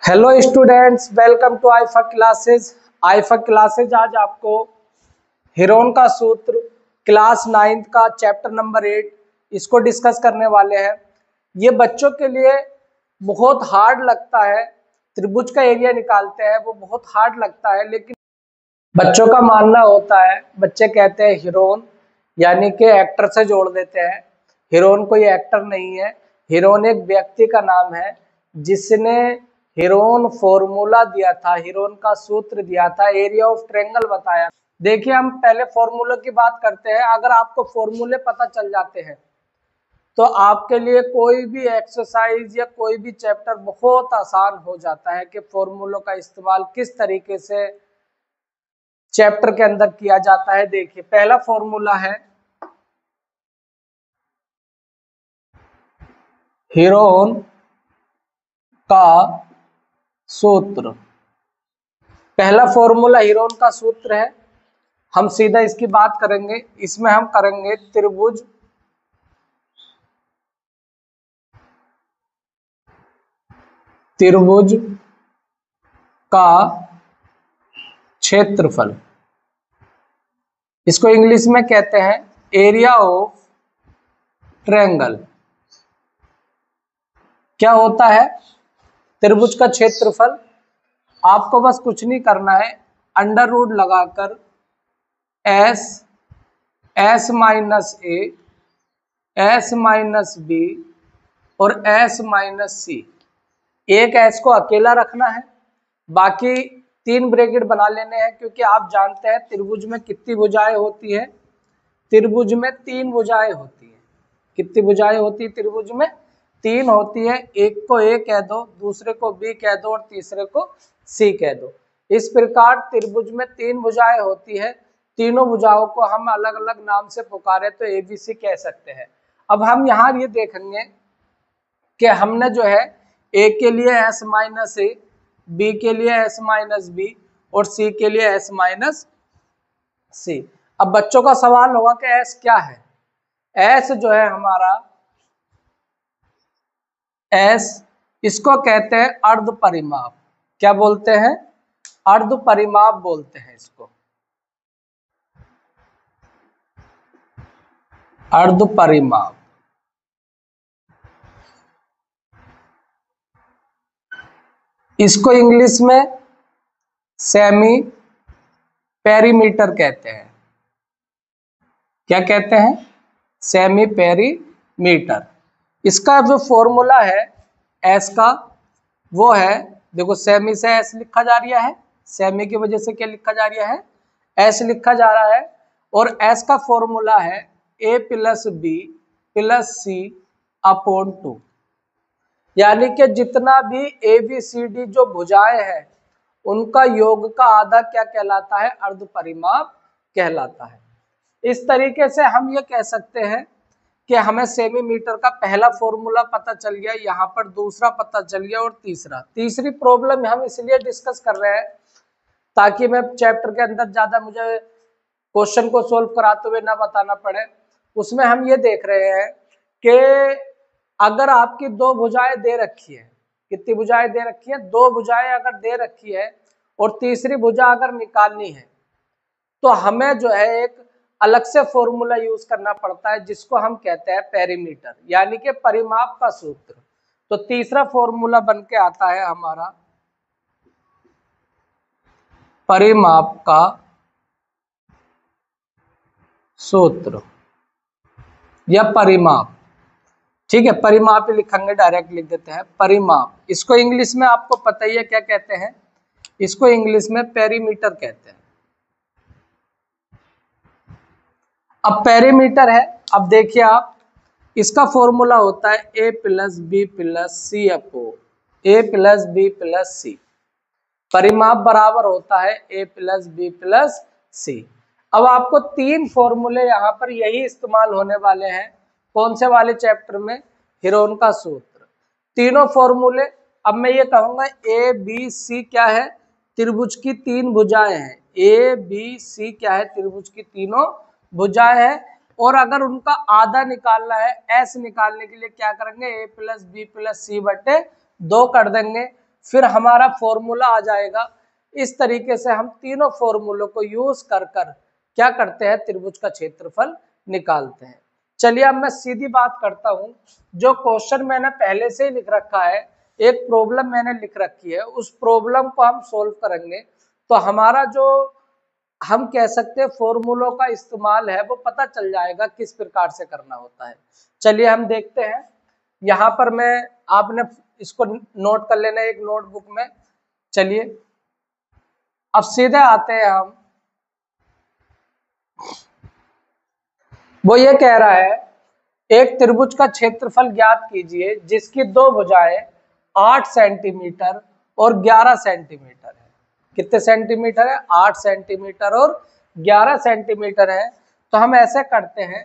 Hello students, welcome to IIFA classes. IIFA classes आज आपको Heron का सूत्र क्लास 9 का चैप्टर नंबर 8 इसको डिस्कस करने वाले हैं। ये बच्चों के लिए बहुत हार्ड लगता है, त्रिभुज का एरिया निकालते हैं वो बहुत हार्ड लगता है, लेकिन बच्चों का मानना होता है, बच्चे कहते हैं हेरोन यानी कि एक्टर से जोड़ देते हैं। हेरोन कोई एक्टर नहीं है, हेरोन एक व्यक्ति का नाम है जिसने हेरोन फॉर्मूला दिया था, हेरोन का सूत्र दिया था, एरिया ऑफ ट्रायंगल बताया। देखिए, हम पहले फॉर्मूले की बात करते हैं। अगर आपको फॉर्मूले पता चल जाते हैं तो आपके लिए कोई भी एक्सरसाइज या कोई भी चैप्टर बहुत आसान हो जाता है कि फॉर्मूलों का इस्तेमाल किस तरीके से चैप्टर के अंदर किया जाता है। देखिए, पहला फॉर्मूला है हेरोन का सूत्र। पहला फॉर्मूला हेरोन का सूत्र है, हम सीधा इसकी बात करेंगे। इसमें हम करेंगे त्रिभुज का क्षेत्रफल, इसको इंग्लिश में कहते हैं एरिया ऑफ ट्रायंगल। क्या होता है त्रिभुज का क्षेत्रफल? आपको बस कुछ नहीं करना है, अंडर रूट लगाकर S minus A, S minus B और एस माइनस सी। एक एस को अकेला रखना है, बाकी 3 ब्रैकेट बना लेने हैं, क्योंकि आप जानते हैं त्रिभुज में कितनी भुजाएं होती है। त्रिभुज में 3 भुजाएं होती है। कितनी भुजाएं होती है त्रिभुज में? 3 होती है। एक को ए कह दो, दूसरे को बी कह दो और तीसरे को सी कह दो। इस प्रकार त्रिभुज में 3 भुजाएं होती है। तीनों भुजाओं को हम अलग अलग नाम से पुकारे तो एबीसी कह सकते हैं। अब हम यहाँ ये देखेंगे कि हमने जो है ए के लिए एस माइनस ए, बी के लिए एस माइनस बी और सी के लिए एस माइनस सी। अब बच्चों का सवाल होगा कि एस क्या है? एस जो है हमारा एस, इसको कहते हैं अर्ध परिमाप। क्या बोलते हैं? अर्ध परिमाप बोलते हैं इसको, अर्ध परिमाप। इसको इंग्लिश में सेमी पेरीमीटर कहते हैं। क्या कहते हैं? Semi perimeter. इसका जो फॉर्मूला है एस का, वो है, देखो सेमी से एस लिखा जा रहा है, सेमी की वजह से क्या लिखा जा रहा है? एस लिखा जा रहा है। और एस का फॉर्मूला है ए प्लस बी प्लस सी अपॉन 2। यानी कि जितना भी ए बी सी डी जो भुजाएं हैं उनका योग का आधा क्या कहलाता है? अर्ध परिमाप कहलाता है। इस तरीके से हम ये कह सकते हैं कि हमें सेमीमीटर का पहला फॉर्मूला पता चल गया, यहाँ पर दूसरा पता चल गया और तीसरी प्रॉब्लम हम इसलिए डिस्कस कर रहे हैं ताकि मैं चैप्टर के अंदर ज्यादा मुझे क्वेश्चन को सोल्व कराते हुए ना बताना पड़े। उसमें हम ये देख रहे हैं कि अगर आपकी 2 भुजाएं दे रखी है, कितनी भुजाएं दे रखी है? 2 भुजाएं अगर दे रखी है और तीसरी भुजा अगर निकालनी है तो हमें जो है एक अलग से फॉर्मूला यूज करना पड़ता है जिसको हम कहते हैं पेरीमीटर, यानी कि परिमाप का सूत्र। तो तीसरा फॉर्मूला बन के आता है हमारा परिमाप का सूत्र या परिमाप। ठीक है, परिमाप ही लिखेंगे, डायरेक्ट लिख देते हैं परिमाप। इसको इंग्लिश में आपको पता ही है क्या कहते हैं? इसको इंग्लिश में पेरीमीटर कहते हैं। अब पेरीमीटर है, अब देखिए आप, इसका फॉर्मूला होता है ए प्लस बी प्लस सी अपो ए प्लस बी प्लस सी। परिमाप बराबर होता है ए प्लस बी प्लस सी। अब आपको 3 फॉर्मूले यहाँ पर यही इस्तेमाल होने वाले हैं। कौन से वाले चैप्टर में? हेरोन का सूत्र। तीनों फॉर्मूले, अब मैं ये कहूंगा ए बी सी क्या है? त्रिभुज की 3 भुजाएं हैं। ए बी सी क्या है? त्रिभुज की तीनों भुजाएं हैं। और अगर उनका आधा निकालना है, एस निकालने के लिए क्या करेंगे? ए प्लस बी प्लस सी बटे 2 कर देंगे। फिर हमारा फॉर्मूला आ जाएगा। इस तरीके से हम तीनों फॉर्मूलों को यूज कर कर क्या करते हैं, त्रिभुज का क्षेत्रफल निकालते हैं। चलिए अब मैं सीधी बात करता हूं, जो क्वेश्चन मैंने पहले से ही लिख रखा है, एक प्रॉब्लम मैंने लिख रखी है, उस प्रॉब्लम को हम सोल्व करेंगे तो हमारा जो हम कह सकते हैं फॉर्मूलों का इस्तेमाल है वो पता चल जाएगा किस प्रकार से करना होता है। चलिए हम देखते हैं। यहाँ पर मैं, आपने इसको नोट कर लेना एक नोटबुक में। चलिए अब सीधे आते हैं हम, वो ये कह रहा है एक त्रिभुज का क्षेत्रफल ज्ञात कीजिए जिसकी दो भुजाएं 8 सेंटीमीटर और 11 सेंटीमीटर है। कितने सेंटीमीटर है? 8 सेंटीमीटर और 11 सेंटीमीटर है। तो हम ऐसे करते हैं,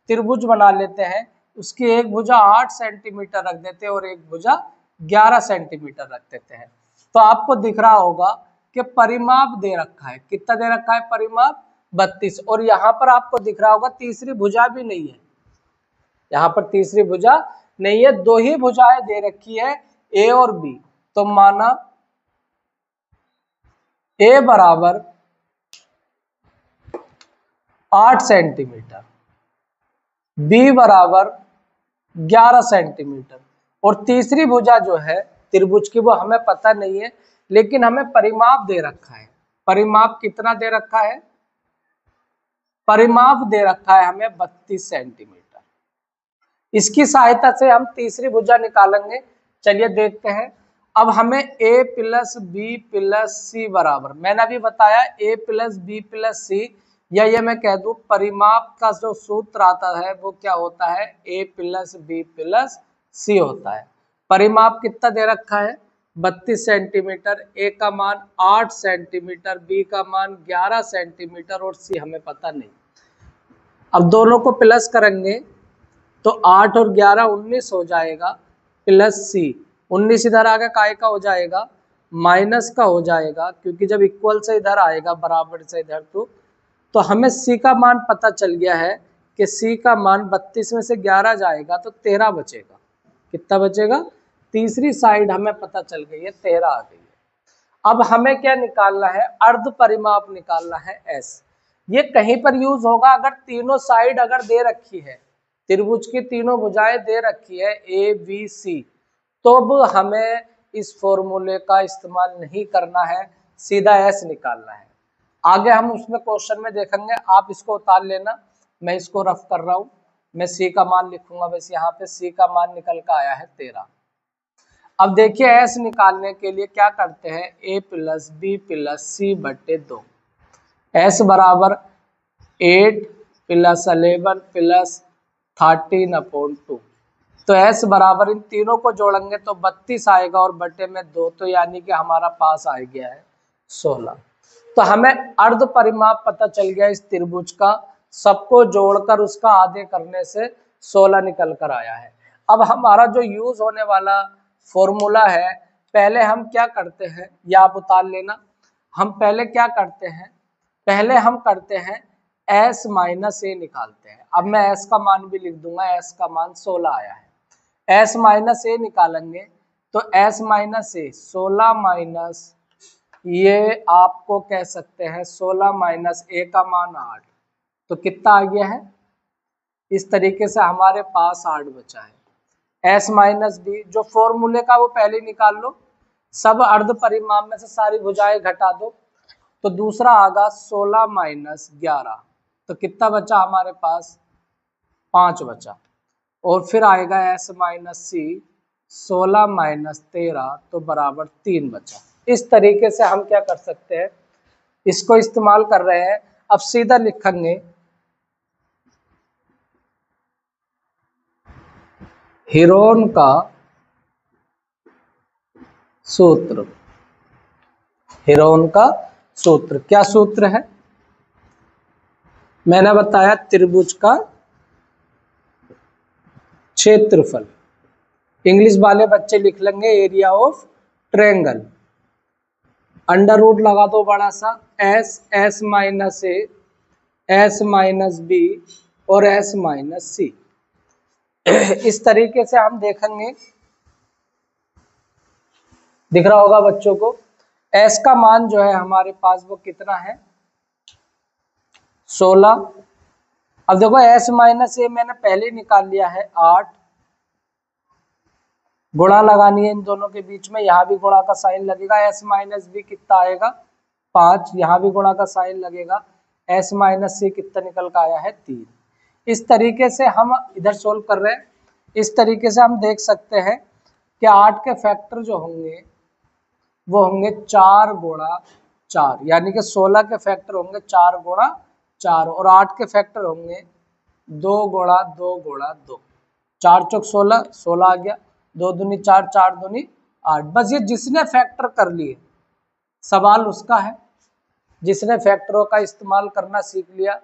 त्रिभुज बना लेते हैं, उसकी एक भुजा 8 सेंटीमीटर रख देते हैं और एक भुजा 11 सेंटीमीटर रख देते हैं। तो आपको दिख रहा होगा कि परिमाप दे रखा है, कितना दे रखा है परिमाप? 32। और यहाँ पर आपको दिख रहा होगा तीसरी भुजा भी नहीं है, यहाँ पर तीसरी भुजा नहीं है, दो ही भुजाएं दे रखी है, ए और बी। तो माना ए बराबर 8 सेंटीमीटर, बी बराबर 11 सेंटीमीटर, और तीसरी भुजा जो है त्रिभुज की वो हमें पता नहीं है, लेकिन हमें परिमाप दे रखा है। परिमाप कितना दे रखा है? परिमाप दे रखा है हमें 32 सेंटीमीटर। इसकी सहायता से हम तीसरी भुजा निकालेंगे। चलिए देखते हैं। अब हमें a प्लस बी प्लस सी बराबर, मैंने अभी बताया a प्लस बी प्लस सी, या ये मैं कह दूं परिमाप का जो सूत्र आता है वो क्या होता है? a प्लस बी प्लस सी होता है। परिमाप कितना दे रखा है? 32 सेंटीमीटर, a का मान 8 सेंटीमीटर, b का मान 11 सेंटीमीटर और c हमें पता नहीं। अब दोनों को प्लस करेंगे तो 8 और 11 19 हो जाएगा, प्लस सी 19 इधर आगे काय का हो जाएगा? माइनस का हो जाएगा, क्योंकि जब इक्वल से इधर आएगा बराबर से इधर तो हमें सी का मान पता चल गया है कि सी का मान 32 में से 11 जाएगा तो 13 बचेगा। कितना बचेगा? तीसरी साइड हमें पता चल गई है, 13 आ गई है। अब हमें क्या निकालना है? अर्ध परिमाप निकालना है एस। ये कहीं पर यूज होगा अगर तीनों साइड अगर दे रखी है, त्रिभुज की तीनों भुजाएं दे रखी है ए बी सी, तो अब हमें इस फॉर्मूले का इस्तेमाल नहीं करना है, सीधा एस निकालना है। आगे हम उसमें क्वेश्चन में देखेंगे, आप इसको उतार लेना, मैं इसको रफ कर रहा हूं। मैं सी का मान लिखूंगा, बस यहाँ पे सी का मान निकल कर आया है 13। अब देखिए एस निकालने के लिए क्या करते हैं, ए प्लस बी प्लस सी बटे 2, एस बराबर 8 प्लस 11 प्लस 13/2। तो s बराबर इन तीनों को जोड़ेंगे तो 32 आएगा और बटे में 2, तो यानी कि हमारा पास आ गया है 16। तो हमें अर्ध परिमाप पता चल गया इस त्रिभुज का, सबको जोड़कर उसका आधे करने से 16 निकल कर आया है। अब हमारा जो यूज होने वाला फॉर्मूला है, पहले हम क्या करते हैं, या आप उतार लेना। हम पहले क्या करते हैं? पहले हम करते हैं s माइनस ए निकालते हैं। अब मैं s का मान भी लिख दूंगा, s का मान 16 आया है। s माइनस ए निकालेंगे तो s माइनस ए 16 माइनस, ये आपको कह सकते हैं 16 माइनस ए का मान 8, तो कितना आ गया है? इस तरीके से हमारे पास 8 बचा है। s माइनस बी जो फॉर्मूले का वो पहले निकाल लो, सब अर्ध परिमाप में से सारी भुजाएं घटा दो, तो दूसरा आगा 16 माइनस 11, तो कितना बचा हमारे पास? 5 बचा। और फिर आएगा s माइनस सी 16 माइनस 13, तो बराबर 3 बचा। इस तरीके से हम क्या कर सकते हैं, इसको इस्तेमाल कर रहे हैं। अब सीधा लिखेंगे हीरोन का सूत्र। हीरोन का सूत्र क्या सूत्र है? मैंने बताया त्रिभुज का क्षेत्रफल। इंग्लिश वाले बच्चे लिख लेंगे area of triangle. Under root लगा दो बड़ा सा, S, S minus A, S minus B और एस माइनस सी। इस तरीके से हम देखेंगे दिख रहा होगा बच्चों को। s का मान जो है हमारे पास वो कितना है 16। अब देखो s माइनस ए मैंने पहले निकाल लिया है 8, गुणा लगानी है इन दोनों के बीच में, यहाँ भी गुणा का साइन लगेगा, s माइनस बी कितना आएगा 5, यहाँ भी गुणा का साइन लगेगा, s माइनस सी कितना निकल का आया है 3। इस तरीके से हम इधर सोल्व कर रहे हैं। इस तरीके से हम देख सकते हैं कि 8 के फैक्टर जो होंगे वो होंगे 4 गुणा 4, यानी कि 16 के फैक्टर होंगे 4 गुणा 4 और 8 के फैक्टर होंगे 2 गुणा 2 गुणा 2। 4 चौक 16, 16 आ गया, 2 दूनी 4, 4 दूनी 8। बस ये जिसने फैक्टर कर लिए सवाल उसका है, जिसने फैक्टरों का इस्तेमाल करना सीख लिया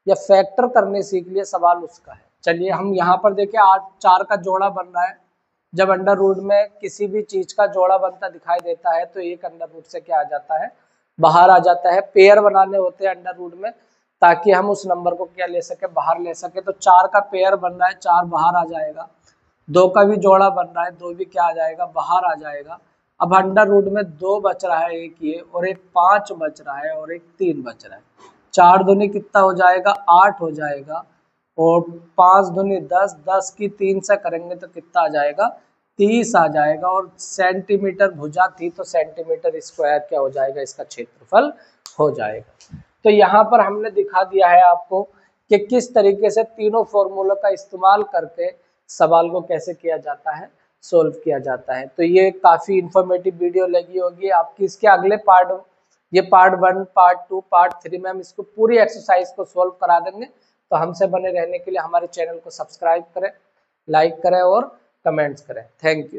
या फैक्टर करने सीख लिया सवाल उसका है। चलिए हम यहाँ पर देखें 8 4 का जोड़ा बन रहा है। जब अंडर रूट में किसी भी चीज का जोड़ा बनता दिखाई देता है तो एक अंडर रूट से क्या आ जाता है बाहर आ जाता है। पेयर बनाने होते हैं अंडर रूट में ताकि हम उस नंबर को क्या ले सके बाहर ले सके। तो 4 का पेयर बन रहा है, 4 बाहर आ जाएगा। 2 का भी जोड़ा बन रहा है, 2 भी क्या आ जाएगा बाहर आ जाएगा। अब अंडर रूट में 2 बच रहा है, एक ये और एक 5 बच रहा है और एक 3 बच रहा है। 4 दूनी कितना हो जाएगा 8 हो जाएगा और 5 दूनी 10, 10 की 3 से करेंगे तो कितना आ जाएगा 30 आ जाएगा। और सेंटीमीटर भुजा थी तो सेंटीमीटर स्क्वायर क्या हो जाएगा इसका क्षेत्रफल हो जाएगा। तो यहाँ पर हमने दिखा दिया है आपको कि किस तरीके से तीनों फॉर्मूलों का इस्तेमाल करके सवाल को कैसे किया जाता है सोल्व किया जाता है। तो ये काफी इंफॉर्मेटिव वीडियो लगी होगी आपकी। इसके अगले पार्ट, ये पार्ट 1 पार्ट 2 पार्ट 3 में हम इसको पूरी एक्सरसाइज को सोल्व करा देंगे। तो हमसे बने रहने के लिए हमारे चैनल को सब्सक्राइब करें, लाइक करें और कमेंट्स करें। Thank you.